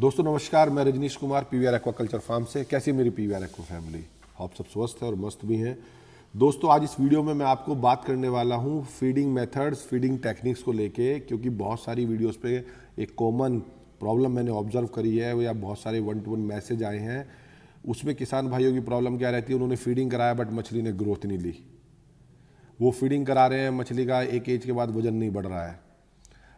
दोस्तों नमस्कार, मैं Rajnish Kumar PVR aquaculture farm से। कैसी मेरी पीवीआर एक्वा फैमिली? आप सब स्वस्थ हैं और मस्त भी हैं। दोस्तों आज इस वीडियो में मैं आपको बात करने वाला हूं फीडिंग मेथड्स, फीडिंग टेक्निक्स को लेके, क्योंकि बहुत सारी वीडियोस पे एक कॉमन प्रॉब्लम मैंने ऑब्जर्व करी है या बहुत सारे 1-to-1 मैसेज आए हैं। उसमें किसान भाइयों की प्रॉब्लम क्या रहती है, उन्होंने फीडिंग कराया बट मछली ने ग्रोथ नहीं ली। वो फीडिंग करा रहे हैं, मछली का एक एज के बाद वजन नहीं बढ़ रहा है,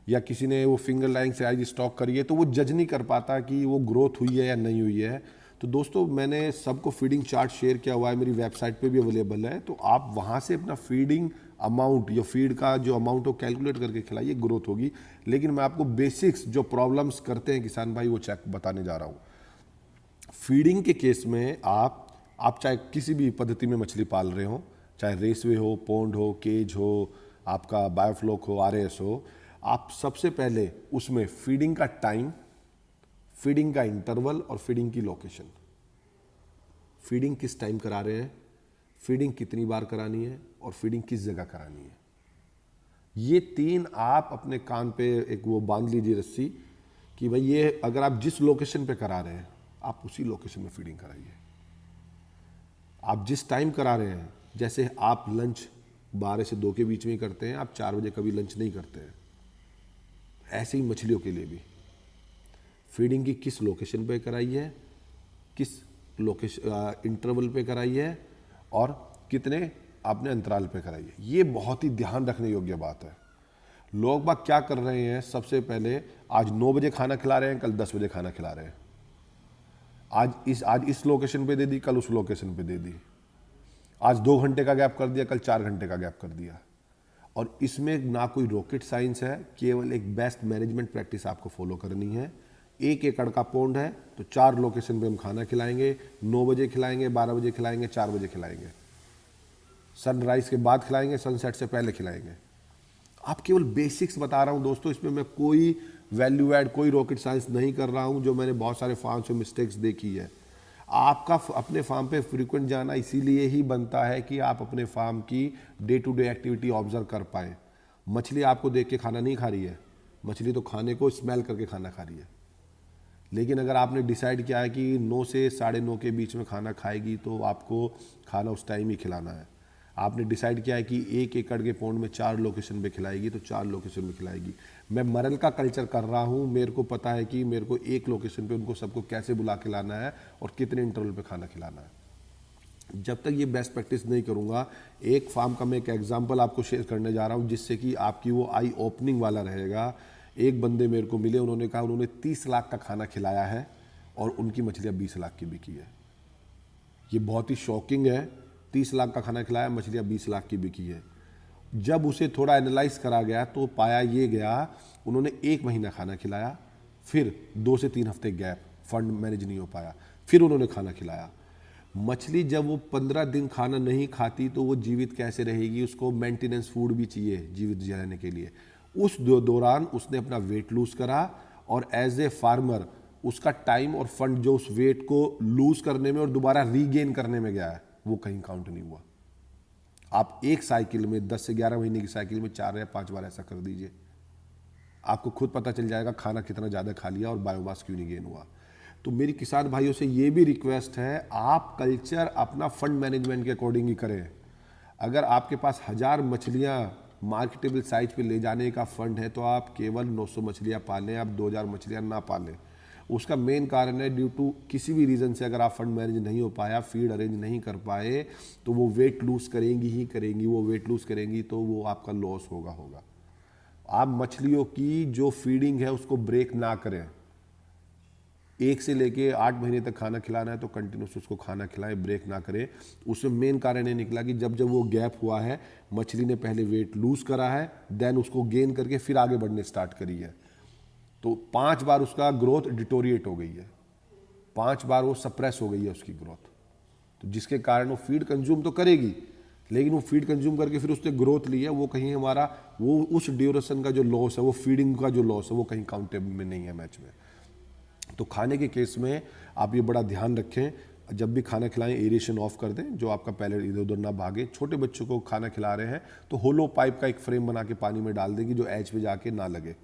या किसी ने वो फिंगर लाइन से आज स्टॉक करी है तो वो जज नहीं कर पाता कि वो ग्रोथ हुई है या नहीं हुई है। तो दोस्तों मैंने सबको फीडिंग चार्ट शेयर किया हुआ है, मेरी वेबसाइट पे भी अवेलेबल है, तो आप वहाँ से अपना फीडिंग अमाउंट या फीड का जो अमाउंट हो कैलकुलेट करके खिलाइए, ग्रोथ होगी। लेकिन मैं आपको बेसिक्स जो प्रॉब्लम्स करते हैं किसान भाई वो चेक बताने जा रहा हूँ। फीडिंग के केस में आप चाहे किसी भी पद्धति में मछली पाल रहे हो, चाहे रेसवे हो, पोंड हो, केज हो, आपका बायोफ्लोक हो, आरएस हो, आप सबसे पहले उसमें फीडिंग का टाइम, फीडिंग का इंटरवल और फीडिंग की लोकेशन, फीडिंग किस टाइम करा रहे हैं, फीडिंग कितनी बार करानी है और फीडिंग किस जगह करानी है, ये तीन आप अपने कान पे एक वो बांध लीजिए रस्सी कि भाई ये अगर आप जिस लोकेशन पे करा रहे हैं आप उसी लोकेशन में फीडिंग कराइए। आप जिस टाइम करा रहे हैं, जैसे आप लंच 12 से 2 के बीच में ही करते हैं, आप 4 बजे कभी लंच नहीं करते हैं, ऐसे ही मछलियों के लिए भी फीडिंग की किस लोकेशन पे कराई है, किस लोकेशन इंटरवल पे कराई है और कितने आपने अंतराल पे कराई है, ये बहुत ही ध्यान रखने योग्य बात है। लोग बाग क्या कर रहे हैं, सबसे पहले आज 9 बजे खाना खिला रहे हैं, कल 10 बजे खाना खिला रहे हैं, आज इस लोकेशन पे दे दी, कल उस लोकेशन पे दे दी, आज 2 घंटे का गैप कर दिया, कल 4 घंटे का गैप कर दिया। और इसमें ना कोई रॉकेट साइंस है, केवल एक बेस्ट मैनेजमेंट प्रैक्टिस आपको फॉलो करनी है। 1 एकड़ का पोंड है तो 4 लोकेशन पे हम खाना खिलाएंगे, 9 बजे खिलाएंगे, 12 बजे खिलाएंगे, 4 बजे खिलाएंगे, सनराइज के बाद खिलाएंगे, सनसेट से पहले खिलाएंगे। आप केवल बेसिक्स बता रहा हूं दोस्तों, इसमें मैं कोई वैल्यू ऐड, कोई रॉकेट साइंस नहीं कर रहा हूं, जो मैंने बहुत सारे फार्म से मिस्टेक्स देखी है। आपका अपने फार्म पे फ्रीक्वेंट जाना इसीलिए ही बनता है कि आप अपने फार्म की day to day activity observe कर पाए। मछली आपको देख के खाना नहीं खा रही है, मछली तो खाने को स्मेल करके खाना खा रही है। लेकिन अगर आपने डिसाइड किया है कि 9 से 9:30 के बीच में खाना खाएगी तो आपको खाना उस टाइम ही खिलाना है। आपने डिसाइड किया है कि 1 एकड़ के पोंड में 4 लोकेशन पे खिलाएगी तो 4 लोकेशन में खिलाएगी। मैं मरल का कल्चर कर रहा हूँ, मेरे को पता है कि मेरे को एक लोकेशन पे उनको सबको कैसे बुला के लाना है और कितने इंटरवल पे खाना खिलाना है। जब तक ये बेस्ट प्रैक्टिस नहीं करूँगा, एक फार्म का मैं एक एग्जाम्पल आपको शेयर करने जा रहा हूँ जिससे कि आपकी वो आई ओपनिंग वाला रहेगा। एक बंदे मेरे को मिले, उन्होंने कहा उन्होंने 30 लाख का खाना खिलाया है और उनकी मछलियाँ 20 लाख की बिकी है। ये बहुत ही शॉकिंग है, 30 लाख का खाना खिलाया, मछलियाँ 20 लाख की बिकी है। जब उसे थोड़ा एनालाइज करा गया तो पाया ये गया, उन्होंने 1 महीना खाना खिलाया, फिर 2 से 3 हफ्ते गैप, फंड मैनेज नहीं हो पाया, फिर उन्होंने खाना खिलाया। मछली जब वो 15 दिन खाना नहीं खाती तो वो जीवित कैसे रहेगी, उसको मेंटेनेंस फूड भी चाहिए जीवित रहने के लिए। उस दौरान उसने अपना वेट लूज करा और एज ए फार्मर उसका टाइम और फंड जो उस वेट को लूज करने में और दोबारा रीगेन करने में गया है वो कहीं काउंट नहीं हुआ। आप एक साइकिल में 10 से 11 महीने की साइकिल में 4 या 5 बार ऐसा कर दीजिए, आपको खुद पता चल जाएगा खाना कितना ज़्यादा खा लिया और बायोमास क्यों नहीं गेन हुआ। तो मेरी किसान भाइयों से ये भी रिक्वेस्ट है, आप कल्चर अपना फंड मैनेजमेंट के अकॉर्डिंग ही करें। अगर आपके पास 1000 मछलियाँ मार्केटेबल साइज पे ले जाने का फंड है तो आप केवल 900 मछलियाँ पालें, आप 2000 मछलियाँ ना पालें। उसका मेन कारण है ड्यू टू किसी भी रीज़न से अगर आप फंड मैनेज नहीं हो पाया, फीड अरेंज नहीं कर पाए, तो वो वेट लूज करेंगी ही करेंगी। वो वेट लूज करेंगी तो वो आपका लॉस होगा। आप मछलियों की जो फीडिंग है उसको ब्रेक ना करें। 1 से लेके 8 महीने तक खाना खिलाना है तो कंटिन्यूस उसको खाना खिलाएं, ब्रेक ना करें। उसमें मेन कारण ये निकला कि जब वो गैप हुआ है, मछली ने पहले वेट लूज करा है, देन उसको गेन करके फिर आगे बढ़ने स्टार्ट करी है, तो 5 बार उसका ग्रोथ डिटोरिएट हो गई है, 5 बार वो सप्रेस हो गई है उसकी ग्रोथ। तो जिसके कारण वो फीड कंज्यूम तो करेगी, लेकिन वो फीड कंज्यूम करके फिर उसने ग्रोथ ली है, वो कहीं हमारा वो उस ड्यूरेशन का जो लॉस है, वो फीडिंग का जो लॉस है, वो कहीं काउंटेबल में नहीं है मैच में। तो खाने के केस में आप ये बड़ा ध्यान रखें, जब भी खाना खिलाएं एरिएशन ऑफ कर दें, जो आपका पैलेट इधर उधर ना भागे। छोटे बच्चों को खाना खिला रहे हैं तो होलो पाइप का एक फ्रेम बना के पानी में डाल दें कि जो एज पे जाके ना लगे,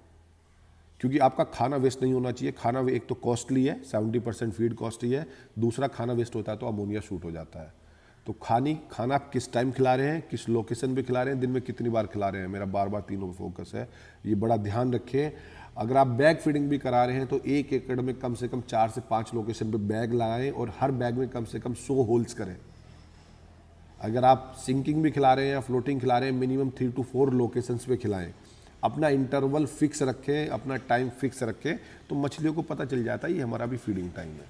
क्योंकि आपका खाना वेस्ट नहीं होना चाहिए। खाना एक तो कॉस्टली है, 70% फीड कॉस्टली है, दूसरा खाना वेस्ट होता है तो अमोनिया शूट हो जाता है। तो खाना आप किस टाइम खिला रहे हैं, किस लोकेशन पे खिला रहे हैं, दिन में कितनी बार खिला रहे हैं, मेरा बार बार तीनों पे फोकस है, ये बड़ा ध्यान रखें। अगर आप बैग फीडिंग भी करा रहे हैं तो 1 एकड़ में कम से कम 4 से 5 लोकेशन पे बैग लगाएं और हर बैग में कम से कम 100 होल्स करें। अगर आप सिंकिंग भी खिला रहे हैं या फ्लोटिंग खिला रहे हैं, मिनिमम 3 to 4 लोकेशंस पे खिलाएं। अपना इंटरवल फिक्स रखें, अपना टाइम फिक्स रखें, तो मछलियों को पता चल जाता है ये हमारा भी फीडिंग टाइम है।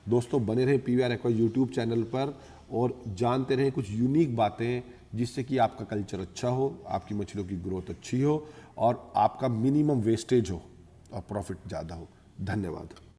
दोस्तों बने रहें PVR एक्वा यूट्यूब चैनल पर और जानते रहें कुछ यूनिक बातें, जिससे कि आपका कल्चर अच्छा हो, आपकी मछलियों की ग्रोथ अच्छी हो और आपका मिनिमम वेस्टेज हो और प्रॉफिट ज़्यादा हो। धन्यवाद।